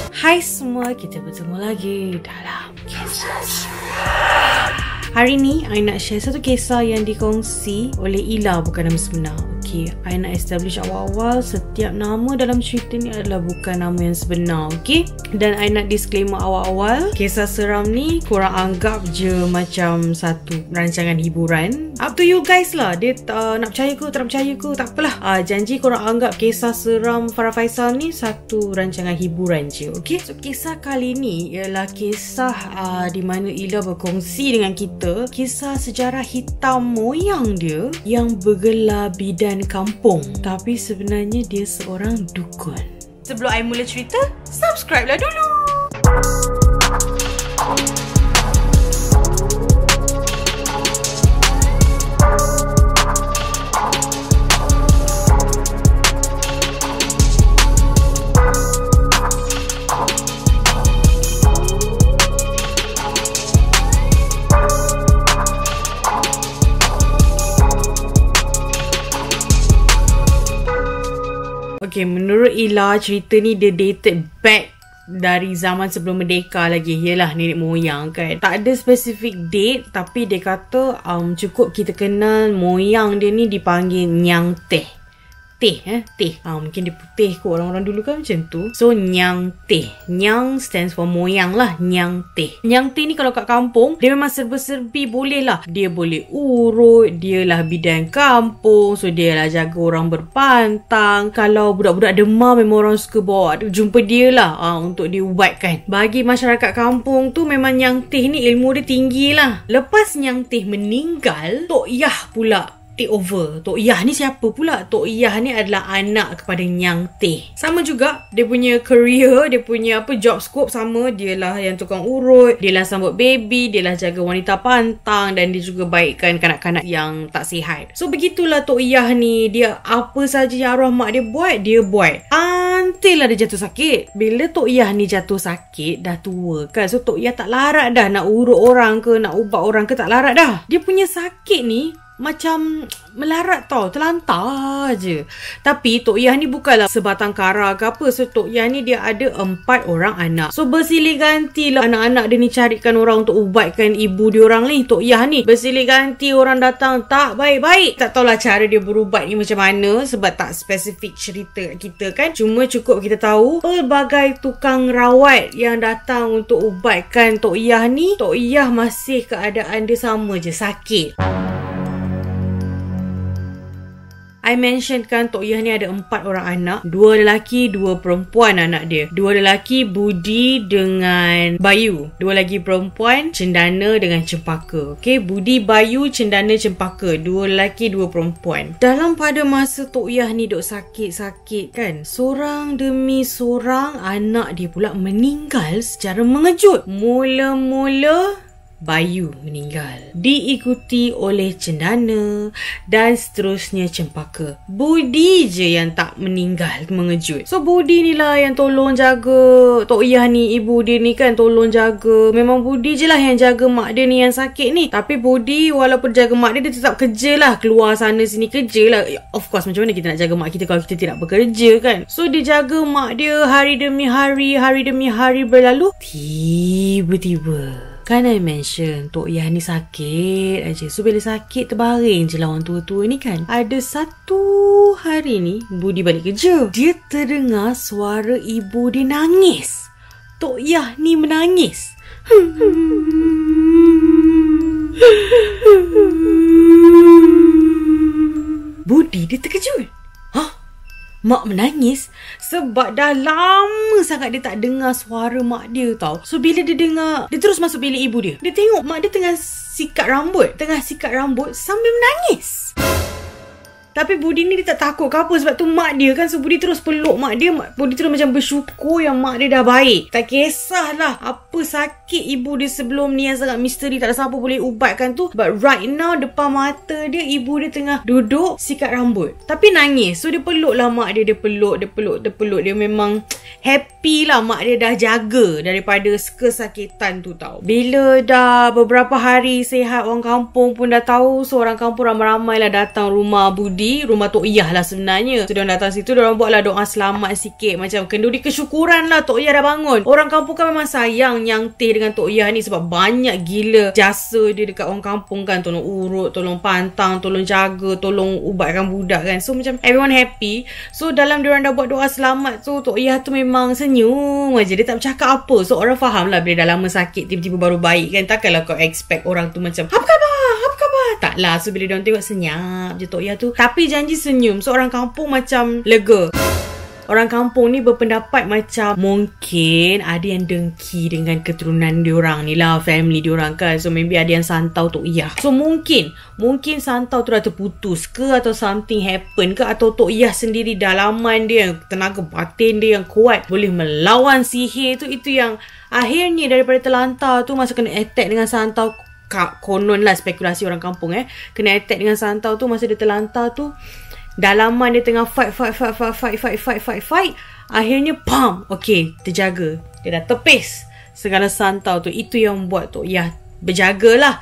Hai semua, kita bertemu lagi dalam Kisah Seram. Hari ni, I nak share satu kisah yang dikongsi oleh Ila, bukan nama sebenar. Okay, I nak establish awal-awal setiap nama dalam cerita ni adalah bukan nama yang sebenar, okay? Dan I nak disclaimer awal-awal, kisah seram ni korang anggap je macam satu rancangan hiburan. Up to you guys lah, dia nak percaya ke, tak percaya ke, tak apalah. Janji korang anggap kisah seram Farah Faisal ni satu rancangan hiburan je, okay? So, kisah kali ni ialah kisah di mana Ila berkongsi dengan kita kisah sejarah hitam moyang dia yang bergelar bidan kampung, tapi sebenarnya dia seorang dukun. Sebelum I mula cerita, subscribe lah dulu. Okay, menurut Ila, cerita ni dia dated back dari zaman sebelum merdeka lagi. Yelah, nenek moyang kan. Tak ada spesifik date, tapi dia kata cukup kita kenal moyang dia ni dipanggil Nyang Teh. Teh. Mungkin dia putih kot, orang-orang dulu kan macam tu. So, Nyang Teh. Nyang stands for moyang lah. Nyang Teh. Nyang Teh ni kalau kat kampung, dia memang serba-serbi boleh lah. Dia boleh urut, dia lah bidan kampung. So, dia lah jaga orang berpantang. Kalau budak-budak demam, memang orang suka bawa jumpa dia lah untuk diubatkan. Bagi masyarakat kampung tu, memang Nyang Teh ni ilmu dia tinggi lah. Lepas Nyang Teh meninggal, Tok Yah pula take over. Tok Yah ni siapa pula? Tok Yah ni adalah anak kepada Nyang Teh. Sama juga, dia punya career, dia punya job scope sama. Dia lah yang tukang urut, dia lah sambut baby, dia lah jaga wanita pantang, dan dia juga baikkan kanak-kanak yang tak sihat. So, begitulah Tok Yah ni. Dia apa saja yang arwah mak dia buat, dia buat. Until lah dia jatuh sakit. Bila Tok Yah ni jatuh sakit, dah tua kan. So, Tok Yah tak larat dah nak urut orang ke, nak ubat orang ke, tak larat dah. Dia punya sakit ni macam melarat tau, terlantar je. Tapi Tok Yah ni bukanlah sebatang kara ke apa. So, Tok Yah ni dia ada 4 orang anak. So, bersilih ganti lah anak-anak dia ni carikan orang untuk ubatkan ibu dia orang ni. Tok Yah ni bersilih ganti orang datang, tak baik-baik. Tak tahulah cara dia berubat ni macam mana, sebab tak spesifik cerita kita kan. Cuma cukup kita tahu pelbagai tukang rawat yang datang untuk ubatkan Tok Yah ni, Tok Yah masih keadaan dia sama je, sakit. I mention kan Tok Yah ni ada 4 orang anak. 2 lelaki, 2 perempuan anak dia. 2 lelaki Budi dengan Bayu. 2 lagi perempuan Cendana dengan Cempaka. Okay, Budi, Bayu, Cendana, Cempaka. 2 lelaki, 2 perempuan. Dalam pada masa Tok Yah ni duk sakit-sakit kan, seorang demi seorang anak dia pula meninggal secara mengejut. Mula-mula Bayu meninggal, diikuti oleh Cendana, dan seterusnya Cempaka. Budi je yang tak meninggal, mengejut. So, Budi ni lah yang tolong jaga Tok Yah ni. Ibu dia ni kan tolong jaga. Memang Budi je lah yang jaga mak dia ni yang sakit ni. Tapi Budi walaupun jaga mak dia, dia tetap kerja lah. Keluar sana sini kerja lah. Of course, macam mana kita nak jaga mak kita kalau kita tidak bekerja kan. So, dia jaga mak dia hari demi hari berlalu. Tiba-tiba kan I mention Tok Yah ni sakit aja. So, bila sakit terbaring je lah orang tua-tua ni kan. Ada satu hari ni Budi balik kerja, dia terdengar suara ibu dia nangis. Tok Yah ni menangis. Budi dia terkejut. Mak menangis? Sebab dah lama sangat dia tak dengar suara mak dia tau. So, bila dia dengar, dia terus masuk bilik ibu dia. Dia tengok mak dia tengah sikat rambut sambil menangis. Tapi Budi ni dia tak takut ke apa, sebab tu mak dia kan. So, Budi terus peluk mak dia. Budi terus macam bersyukur yang mak dia dah baik. Tak kisahlah apa sakit ibu dia sebelum ni yang sangat misteri, tak ada siapa boleh ubatkan tu. But right now, depan mata dia, ibu dia tengah duduk sikat rambut tapi nangis. So, dia peluk lah mak dia. Dia peluk. Dia memang happy lah mak dia dah jaga daripada kesakitan tu tau. Bila dah beberapa hari sihat, orang kampung pun dah tahu. So, orang kampung ramai-ramai lah datang rumah Budi kenduri rumah Tok Iyah lah sebenarnya. So diorang datang situ, diorang buatlah doa selamat sikit, macam kenduri kesyukuran lah Tok Iyah dah bangun. Orang kampung kan memang sayang nyangtih dengan Tok Iyah ni sebab banyak gila jasa dia dekat orang kampung kan. Tolong urut, tolong pantang, tolong jaga, tolong ubatkan budak kan. So macam everyone happy. So dalam diorang dah buat doa selamat tu, Tok Iyah tu memang senyum aja, dia tak bercakap apa. So orang faham lah bila dah lama sakit tiba-tiba baru baik kan. Takkanlah kau expect orang tu macam apa khabar? Taklah. So bila diorang tengok senyap je Tok Iyah tu, tapi janji senyum. So orang kampung macam lega. Orang kampung ni berpendapat macam mungkin ada yang dengki dengan keturunan diorang ni lah, family diorang kan. So maybe ada yang santau Tok Iyah. So mungkin santau tu dah terputus ke, atau something happen ke, atau Tok Iyah sendiri dalaman dia, tenaga batin dia yang kuat boleh melawan sihir tu. Itu yang akhirnya daripada terlantar tu, masa kena attack dengan santau, konon lah spekulasi orang kampung kena attack dengan santau tu, masa dia terlantar tu, dalaman dia tengah fight. Akhirnya pam, okay, terjaga. Dia dah tepis segala santau tu. Itu yang buat Tok Iyah berjagalah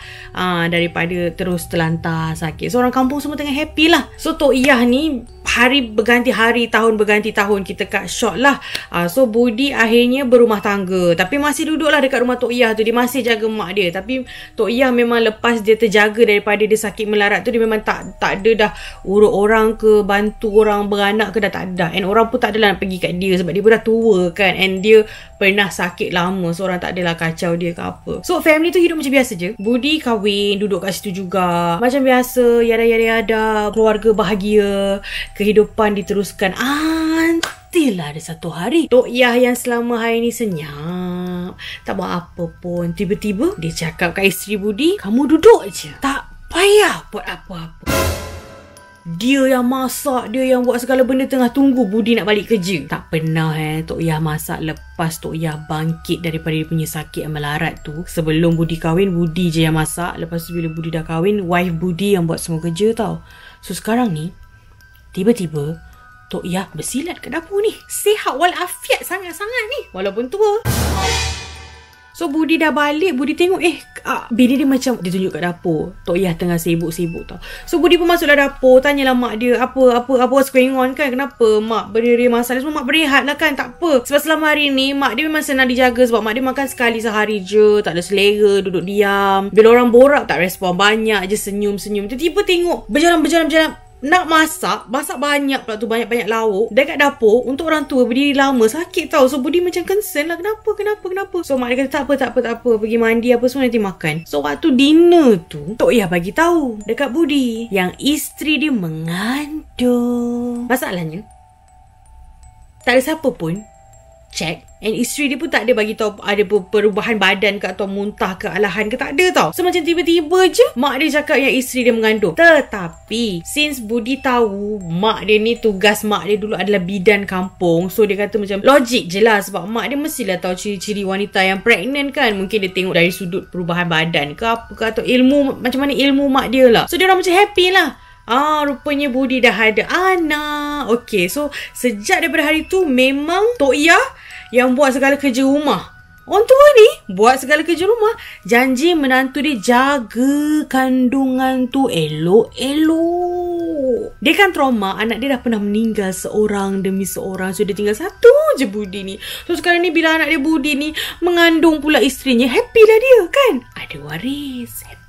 daripada terus terlantar sakit. So orang kampung semua tengah happy lah. So Tok Iyah ni hari berganti hari, tahun berganti tahun, kita cut short lah. So Budi akhirnya berumah tangga, tapi masih duduk lah dekat rumah Tok Iyah tu. Dia masih jaga mak dia. Tapi Tok Iyah memang lepas dia terjaga daripada dia sakit melarat tu, dia memang tak ada dah urut orang ke, bantu orang beranak ke, dah tak ada. And orang pun tak adalah nak pergi kat dia sebab dia pun dah tua kan. And dia pernah sakit lama, so orang tak adalah kacau dia ke apa. So family tu hidup macam biasa je. Budi kahwin, duduk kat situ juga macam biasa, yada, keluarga bahagia, kehidupan diteruskan. Until ada satu hari Tok Iyah yang selama hari ni senyap, tak buat apa pun, tiba-tiba dia cakap kat isteri Budi, kamu duduk je, tak payah buat apa-apa. Dia yang masak, dia yang buat segala benda, tengah tunggu Budi nak balik kerja. Tak pernah Tok Iyah masak lepas Tok Iyah bangkit daripada dia punya sakit yang melarat tu. Sebelum Budi kahwin, Budi je yang masak. Lepas tu bila Budi dah kahwin, wife Budi yang buat semua kerja tau. So sekarang ni tiba-tiba Tok Iyah bersilat kat dapur ni. Sihat walafiat sangat-sangat ni, walaupun tua. So Budi dah balik, Budi tengok bini dia macam, dia tunjuk kat dapur, Tok Iyah tengah sibuk-sibuk tau. So Budi pun masuk dalam dapur, tanyalah mak dia, apa what's going on kan, kenapa mak berdiri masak. Semua mak berehat lah kan, tak apa. Sebab selama hari ni mak dia memang senang dijaga, sebab mak dia makan sekali sehari je, tak ada selera, duduk diam. Bila orang borak tak respon banyak je, senyum-senyum. Tiba-tiba tengok berjalan nak masak banyak pula tu, banyak lauk dekat dapur untuk orang tua berdiri lama, sakit tau. So Budi macam concern lah, kenapa. So mak dia kata tak apa, pergi mandi apa semua nanti makan. So waktu dinner tu Tok Iyah bagi tahu dekat Budi yang isteri dia mengandung. Masalahnya tak ada siapa pun check, and isteri dia pun tak ada bagi tahu ada perubahan badan ke, atau muntah ke, alahan ke, tak ada tau. So macam tiba-tiba je mak dia cakap yang isteri dia mengandung. Tetapi since Budi tahu mak dia ni, tugas mak dia dulu adalah bidan kampung, so dia kata macam logik je lah, sebab mak dia mestilah tahu ciri-ciri wanita yang pregnant kan. Mungkin dia tengok dari sudut perubahan badan ke apa ke, atau ilmu, macam mana ilmu mak dia lah. So dia orang macam happy lah. Rupanya Budi dah ada anak. Okay, so sejak daripada hari tu memang Tok Iyah yang buat segala kerja rumah. Orang tua ni buat segala kerja rumah. Janji menantu dia jaga kandungan tu elok-elok. Dia kan trauma, anak dia dah pernah meninggal seorang demi seorang. So dia tinggal satu je Budi ni. So sekarang ni bila anak dia Budi ni mengandung pula isterinya, happy lah dia kan. Ada waris, happy.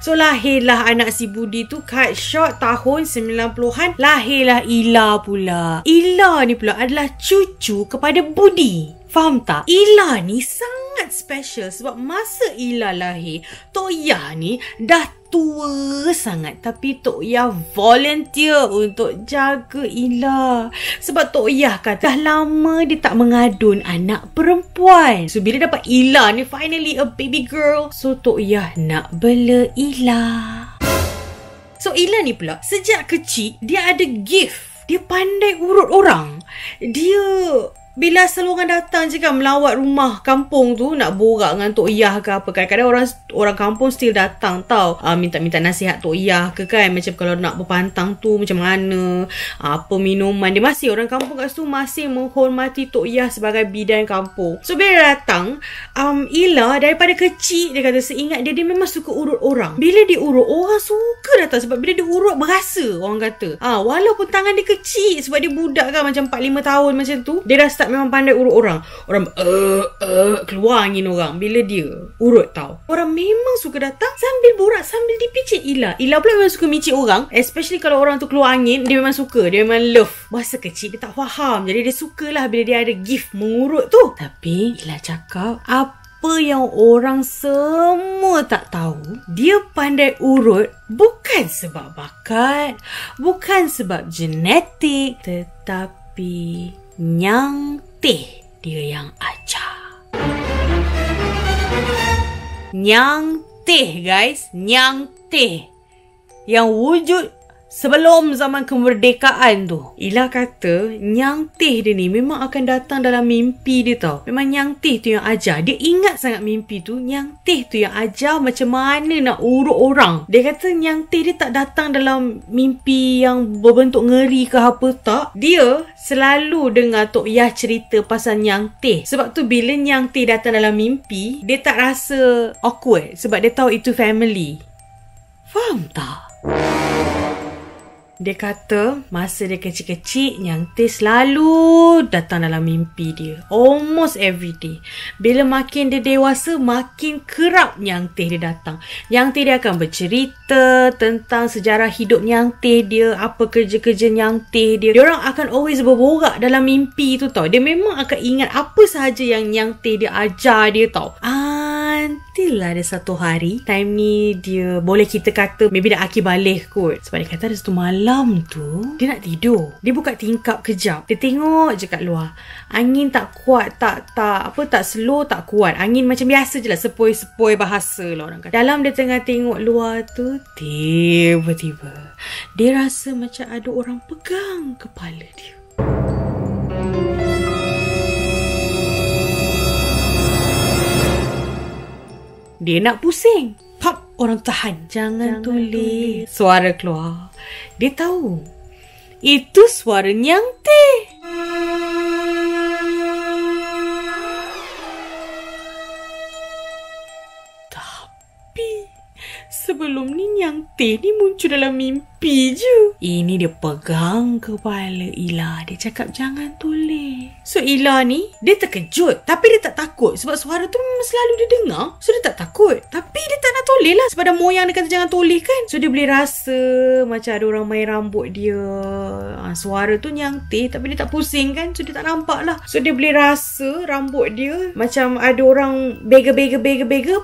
So lahirlah anak si Budi tu, cut short tahun 90-an. Lahirlah Ila pula. Ila ni pula adalah cucu kepada Budi. Faham tak? Ila ni sangat special sebab masa Ila lahir, Tok Iyah ni dah tua sangat. Tapi Tok Iyah volunteer untuk jaga Ila. Sebab Tok Iyah kata dah lama dia tak mengadun anak perempuan. So bila dapat Ila ni, finally a baby girl, so Tok Iyah nak bela Ila. So Ila ni pula sejak kecil dia ada gift. Dia pandai urut orang. Dia Bila asal orang datang je kan melawat rumah kampung tu, nak borak dengan Tok Iyah ke apa. Kadang-kadang orang kampung still datang tau, minta-minta nasihat Tok Iyah ke kan. Macam kalau nak berpantang tu macam mana, apa minuman. Dia masih, orang kampung kat situ masih menghormati Tok Iyah sebagai bidan kampung. So bila datang, Ila daripada kecil dia kata, seingat dia memang suka urut orang. Bila dia urut, orang suka datang. Sebab bila dia urut berasa, orang kata. Walaupun tangan dia kecil, sebab dia budak kan, macam 4-5 tahun macam tu, dia dah start memang pandai urut orang. Orang keluar angin orang bila dia urut tau. Orang memang suka datang sambil borak, sambil dipicit Ila. Ila pula memang suka micit orang, especially kalau orang tu keluar angin. Dia memang suka, dia memang love. Masa kecil dia tak faham, jadi dia sukalah bila dia ada gift mengurut tu. Tapi Ila cakap, apa yang orang semua tak tahu, dia pandai urut bukan sebab bakat, bukan sebab genetik, tetapi Nyang Teh dia yang ajar. Nyang Teh guys, Nyang Teh yang wujud sebelum zaman kemerdekaan tu. Ila kata Nyang Teh dia ni memang akan datang dalam mimpi dia tau. Memang Nyang Teh tu yang ajar. Dia ingat sangat mimpi tu. Nyang Teh tu yang ajar macam mana nak urut orang. Dia kata Nyang Teh dia tak datang dalam mimpi yang berbentuk ngeri ke apa, tak. Dia selalu dengar Tok Iyah cerita pasal Nyang Teh. Sebab tu bila Nyang Teh datang dalam mimpi, dia tak rasa awkward. Sebab dia tahu itu family. Faham tak? Dia kata masa dia kecil-kecil, Nyang Teh selalu datang dalam mimpi dia. Almost every day. Bila makin dia dewasa, makin kerap Nyang Teh dia datang. Nyang Teh dia akan bercerita tentang sejarah hidup Nyang Teh dia, apa kerja-kerja Nyang Teh dia. Diorang akan always berborak dalam mimpi tu tau. Dia memang akan ingat apa sahaja yang Nyang Teh dia ajar dia tau. Until ada satu hari, time ni dia boleh kita kata maybe dah akhir balik kot. Sebab dia kata ada satu malam tu dia nak tidur. Dia buka tingkap kejap. Dia tengok je kat luar. Angin tak kuat, tak slow, tak kuat. Angin macam biasa je lah, sepoi-sepoi bahasa lah orang kata. Dalam dia tengah tengok luar tu, tiba-tiba dia rasa macam ada orang pegang kepala dia. Dia nak pusing. Pop, orang tahan. Jangan tulis. Suara keluar. Dia tahu. Itu suara Nyang Teh. Tapi sebelum ni Nyang Teh ni muncul dalam mimpi je. Ini dia pegang kepala Ila. Dia cakap jangan tulis. So Ila ni dia terkejut, tapi dia tak takut sebab suara tu memang selalu dia dengar. So dia tak takut, tapi dia tak nak tulis lah sebab dah moyang dia kata jangan tulis kan. So dia boleh rasa macam ada orang main rambut dia. Suara tu Nyang Teh, tapi dia tak pusing kan. So dia tak nampak lah. So dia boleh rasa rambut dia macam ada orang bega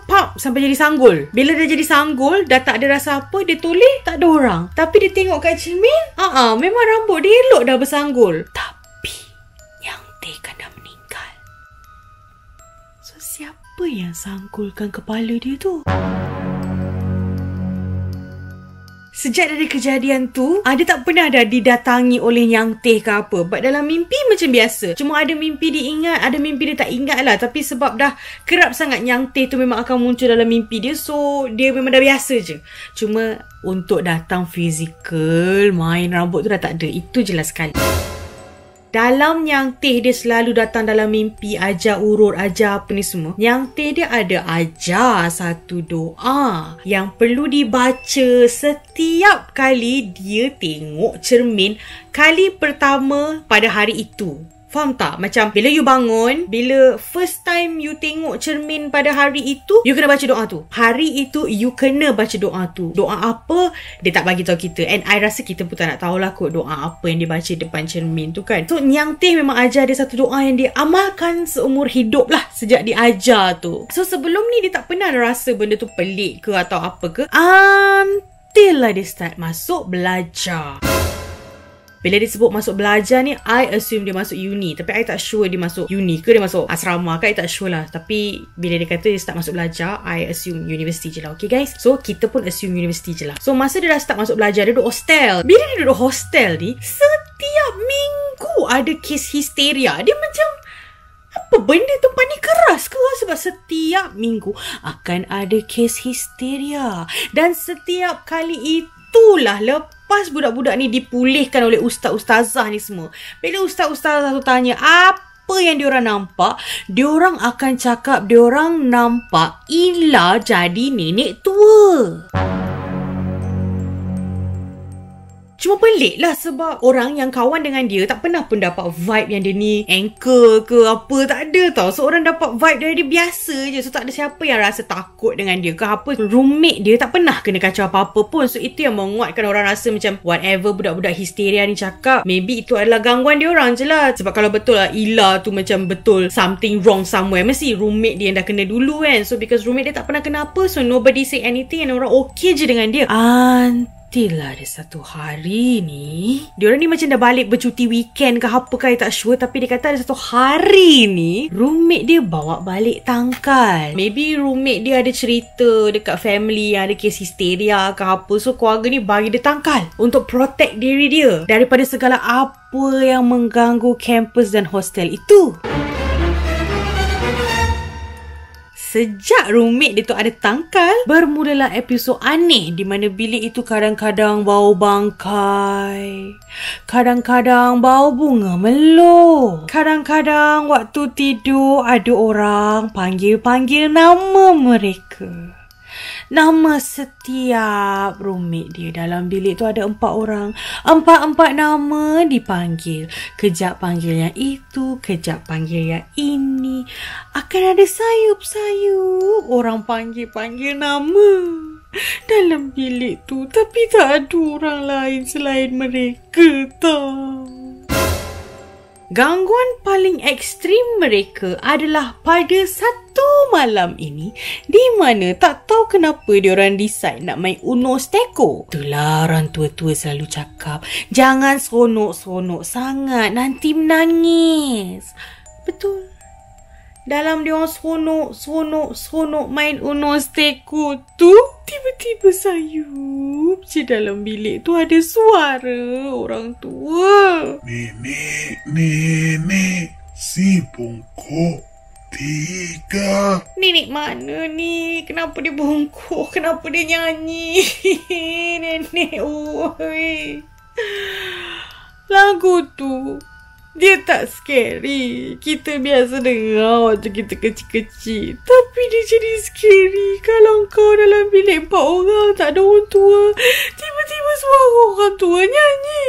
pop sampai jadi sanggul. Bila dia jadi sanggul, dah tak ada rasa apa, dia tulis tak ada orang. Tapi dia tengok kat cermin, memang rambut dia elok dah bersanggul. Tapi Nyang Teh kan dah meninggal. So siapa yang sanggulkan kepala dia tu? Sejak dari kejadian tu, dia tak pernah dah didatangi oleh Nyang Teh ke apa. But dalam mimpi macam biasa. Cuma ada mimpi dia ingat, ada mimpi dia tak ingat lah. Tapi sebab dah kerap sangat Nyang Teh tu memang akan muncul dalam mimpi dia. So, dia memang dah biasa je. Cuma untuk datang fizikal, main rambut tu dah tak ada. Itu jelas sekali. Dalam Nyang Teh dia selalu datang dalam mimpi, ajar urut, ajar apa ni semua. Nyang Teh dia ada ajar satu doa yang perlu dibaca setiap kali dia tengok cermin kali pertama pada hari itu. Faham tak? Macam bila you bangun, bila first time you tengok cermin pada hari itu, you kena baca doa tu. Hari itu you kena baca doa tu. Doa apa? Dia tak bagi tahu kita. And I rasa kita pun tak nak tahulah kot doa apa yang dia baca depan cermin tu kan. So Nyang Teh memang ajar dia satu doa yang dia amalkan seumur hidup lah sejak dia ajar tu. So sebelum ni dia tak pernah rasa benda tu pelik ke atau apa ke. Until lah dia start masuk belajar. Bila dia sebut masuk belajar ni, I assume dia masuk uni. Tapi I tak sure dia masuk uni ke dia masuk asrama ke, I tak sure lah. Tapi bila dia kata dia start masuk belajar, I assume universiti je lah. Okay guys? So kita pun assume universiti je lah. So masa dia dah start masuk belajar, dia duduk hostel. Bila dia duduk hostel ni, setiap minggu ada kes histeria. Dia macam Apa benda tempat ni keras ke? Sebab setiap minggu akan ada kes histeria. Dan setiap kali itulah lepas budak-budak ni dipulihkan oleh ustaz-ustazah ni semua. Bila ustaz-ustazah tu tanya apa yang diorang nampak, diorang akan cakap diorang nampak Ila jadi nenek tua. Cuma pelik lah sebab orang yang kawan dengan dia tak pernah pun dapat vibe yang dia ni anchor ke apa. Tak ada tau. So orang dapat vibe dari dia biasa je. So tak ada siapa yang rasa takut dengan dia ke apa. Roommate dia tak pernah kena kacau apa-apa pun. So itu yang menguatkan orang rasa macam whatever budak-budak histeria ni cakap, maybe itu adalah gangguan dia orang je lah. Sebab kalau betul lah Ila tu macam betul something wrong somewhere, mesti roommate dia yang dah kena dulu kan. So because roommate dia tak pernah kena apa, so nobody say anything and orang okay je dengan dia. Until ada satu hari ni, diorang ni macam dah balik bercuti weekend ke apa ke, tak sure. Tapi dia kata ada satu hari ni roommate dia bawa balik tangkal. Maybe roommate dia ada cerita dekat family yang ada kes histeria ke apa. So keluarga ni bagi dia tangkal untuk protect diri dia daripada segala apa yang mengganggu kampus dan hostel itu. Sejak roommate dia tu ada tangkal, bermulalah episod aneh di mana bilik itu kadang-kadang bau bangkai, kadang-kadang bau bunga melo, kadang-kadang waktu tidur ada orang panggil-panggil nama mereka. Nama setiap roommate dia. Dalam bilik tu ada 4 orang. 4 nama dipanggil. Kejap panggil yang itu, kejap panggil yang ini. Akan ada sayup-sayup orang panggil-panggil nama dalam bilik tu. Tapi tak ada orang lain selain mereka tau. Gangguan paling ekstrim mereka adalah pada satu malam ini di mana tak tahu kenapa diorang decide nak main Uno Steko. Itulah orang tua-tua selalu cakap, jangan seronok-seronok sangat, nanti menangis. Betul. Dalam diorang seronok main Uno Steko tu, tiba-tiba sayup je dalam bilik tu ada suara orang tua. Nenek, si bongkok 3. Nenek mana ni? Kenapa dia bongkok? Kenapa dia nyanyi? Nenek, oi. Lagu tu dia tak scary. Kita biasa dengar waktu kita kecil-kecil. Tapi dia jadi scary kalau kau dalam bilik 4 orang, tak ada orang tua. Tiba-tiba suara orang tua nyanyi.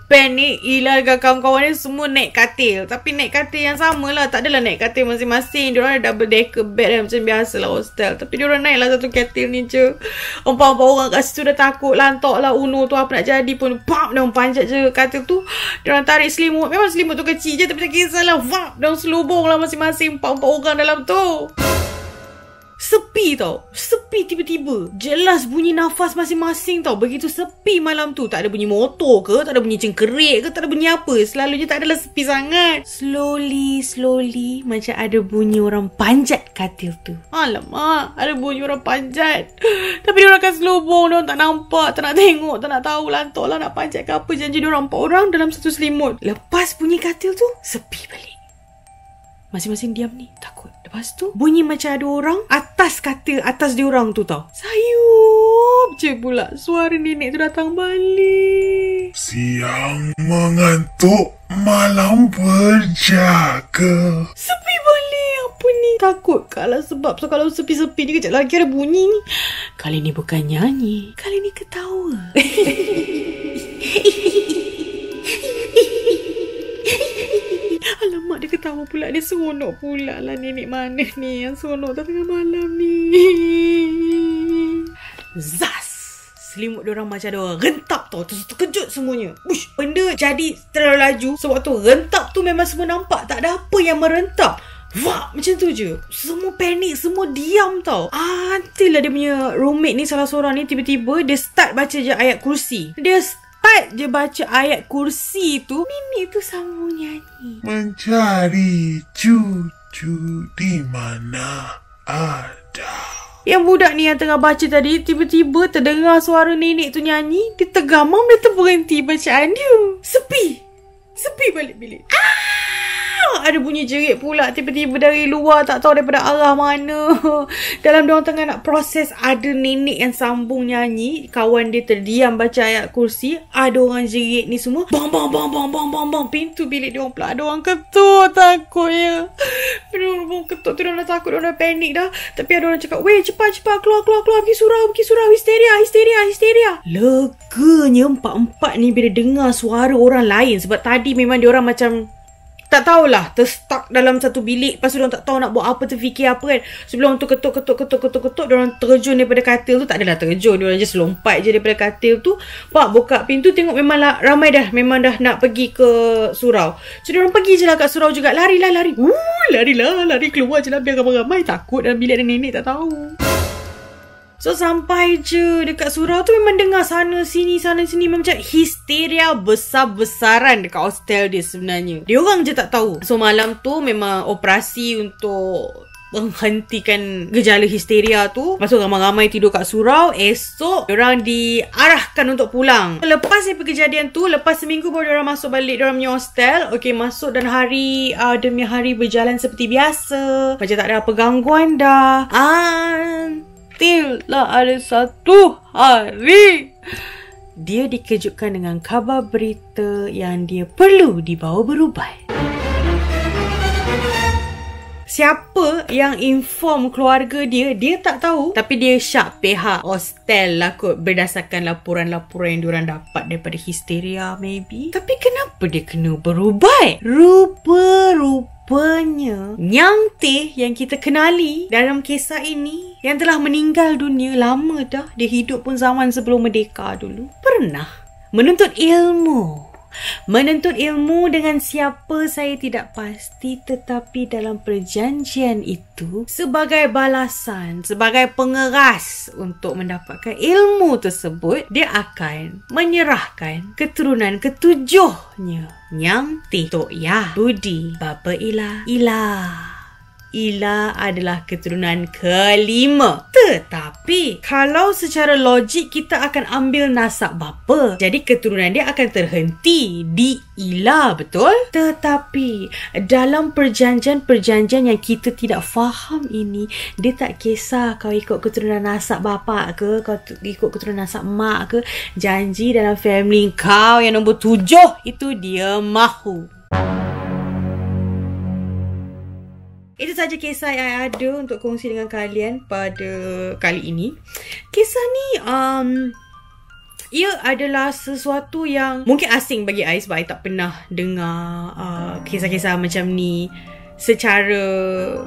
Panik, Ila dengan kawan-kawan dia semua naik katil. Tapi naik katil yang sama lah. Tak adalah naik katil masing-masing. Diorang ada double decker bed lah, macam biasa lah hostel. Tapi diorang naik lah satu katil ni je. 4 orang kat situ dah takut. Lantok lah Uno tu apa nak jadi pun. Pam! Diorang panjat je katil tu. Diorang tarik selimut. Memang selimut tu kecil je, tapi tak kisahlah. Vap! Diorang selubung lah masing-masing 4 orang dalam tu. Sepi tau. Sepi tiba-tiba. Jelas bunyi nafas masing-masing tau. Begitu sepi malam tu. Tak ada bunyi motor ke, tak ada bunyi cengkerik ke, tak ada bunyi apa. Selalunya tak adalah sepi sangat. Slowly macam ada bunyi orang panjat katil tu. Alamak, ada bunyi orang panjat. Tapi diorang akan selubung. Diorang tak nampak, tak nak tengok, tak nak tahu. Lantok lah nak panjat ke apa. Janji diorang 4 orang dalam satu selimut. Lepas bunyi katil tu, sepi balik. Masing-masing diam ni, takut. Lepas tu, bunyi macam ada orang atas katil, atas diorang tu tau. Sayup je pula. Suara nenek tu datang balik. Siang mengantuk, malam berjaga. Sepi balik. Apa ni? Takut kalau sepi-sepi ni kejap lagi ada bunyi ni. Kali ni bukan nyanyi. Kali ni ketawa. Alamak, dia ketawa pula. Dia seronok pula lah. Nenek mana ni yang seronok tengah malam ni. Zas! Selimut diorang macam ada orang rentap tau. Terkejut semuanya. Uish, benda jadi terlalu laju. So waktu rentap tu memang semua nampak. Tak ada apa yang merentap. Wah, macam tu je. Semua panik, semua diam tau. Until lah dia punya roommate ni, salah seorang ni, tiba-tiba dia start baca je ayat kursi. Dia start je baca ayat kursi tu, nenek tu sambung nyanyi. Mencari cucu di mana ada. Yang budak ni yang tengah baca tadi, tiba-tiba terdengar suara nenek tu nyanyi. Dia tergamam, dia terberhenti bacaan dia. Sepi balik bilik. Ada bunyi jerit pula tiba-tiba dari luar, tak tahu daripada arah mana. Dalam diorang tengah nak proses, ada nenek yang sambung nyanyi, kawan dia terdiam baca ayat kursi, ada orang jerit ni semua. Bang bang bang bang bang bang bang. Pintu bilik diorang pula ada orang ketuk, takutnya. Diorang ketuk tu, diorang dah takut, diorang dah panik dah. Tapi ada orang cakap, weh cepat keluar, pergi surau, histeria. Leganya empat-empat ni bila dengar suara orang lain. Sebab tadi memang diorang macam tak tahulah, terstuck dalam satu bilik. Lepas tu diorang tak tahu nak buat apa, terfikir apa kan. Sebelum tu ketuk, diorang terjun daripada katil tu. Tak adalah terjun, diorang just lompat je daripada katil tu. Pak buka pintu, tengok memang lah, ramai dah. Memang dah nak pergi ke surau. So diorang pergi je lah kat surau juga. Lari keluar je lah biar ramai-ramai. Takut dalam bilik ada nenek tak tahu. So sampai je dekat surau tu memang dengar sana sini macam histeria besar-besaran dekat hostel dia sebenarnya. Dia orang je tak tahu. So malam tu memang operasi untuk menghentikan gejala histeria tu. Lepas tu ramai-ramai tidur kat surau. Esok diorang diarahkan untuk pulang. Lepas daripada kejadian tu, lepas seminggu baru diorang masuk balik diorang punya hostel. Okay, masuk dan hari demi hari berjalan seperti biasa. Macam tak ada apa gangguan dah. Lah ada satu hari dia dikejutkan dengan kabar berita yang dia perlu dibawa berubat. Siapa yang inform keluarga dia tak tahu. Tapi dia syak pihak hostel lah kot, berdasarkan laporan-laporan yang diorang dapat daripada histeria maybe. Tapi kenapa dia kena berubat? Rupanya Nyang Teh yang kita kenali dalam kisah ini, yang telah meninggal dunia lama dah, dia hidup pun zaman sebelum merdeka dulu, pernah menuntut ilmu dengan siapa saya tidak pasti. Tetapi dalam perjanjian itu, sebagai balasan, sebagai pengeras untuk mendapatkan ilmu tersebut, dia akan menyerahkan keturunan ketujuhnya, Nyang Teh, Tok Yah, Budi, Bapa Ila. Ila adalah keturunan kelima. Tetapi kalau secara logik kita akan ambil nasab bapa, jadi keturunan dia akan terhenti di Ila, betul? Tetapi dalam perjanjian yang kita tidak faham ini, dia tak kisah kau ikut keturunan nasab bapa ke, kau ikut keturunan nasab mak ke. Janji dalam family kau yang nombor 7 itu dia mahu. Itu saja kisah yang ada untuk kongsi dengan kalian pada kali ini. Kisah ni ia adalah sesuatu yang mungkin asing bagi I, sebab I tak pernah dengar kisah-kisah macam ni secara,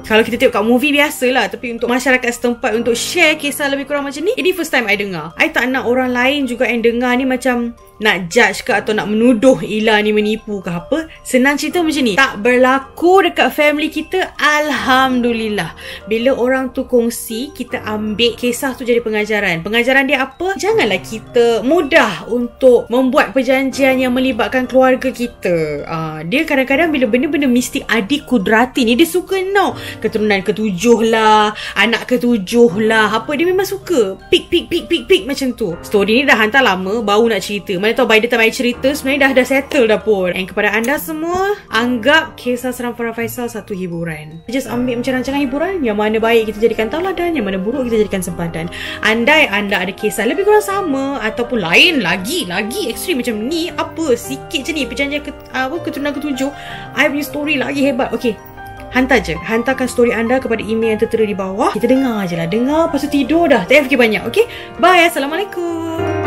kalau kita tengok kat movie biasalah, tapi untuk masyarakat setempat untuk share kisah lebih kurang macam ni, ini first time I dengar. I tak nak orang lain juga yang dengar ni macam nak judge ke atau nak menuduh Ila ni menipu ke apa. Senang cerita macam ni, tak berlaku dekat family kita, alhamdulillah. Bila orang tu kongsi, kita ambil kisah tu jadi pengajaran. Pengajaran dia apa? Janganlah kita mudah untuk membuat perjanjian yang melibatkan keluarga kita. Dia kadang-kadang bila benda-benda mistik adik kudrati ni, dia suka keturunan ketujuh lah, anak ketujuh lah, apa, dia memang suka pik macam tu. Story ni dah hantar lama, baru nak cerita. Mana tahu by the time I cerita sebenarnya dah settle dah pun. And kepada anda semua, anggap kisah seram Farah Faisal satu hiburan. Just ambil macam rancangan hiburan. Yang mana baik kita jadikan tauladan, yang mana buruk kita jadikan sempadan. Andai anda ada kisah lebih kurang sama ataupun lain lagi ekstrim macam ni, apa sikit je ni perjanjian keturunan ketujuh, I punya story lagi hebat. Okay, hantarkan story anda kepada email yang tertera di bawah. Kita dengar je lah, dengar lepas tu tidur dah, tak payah fikir banyak. Okay, bye, Assalamualaikum.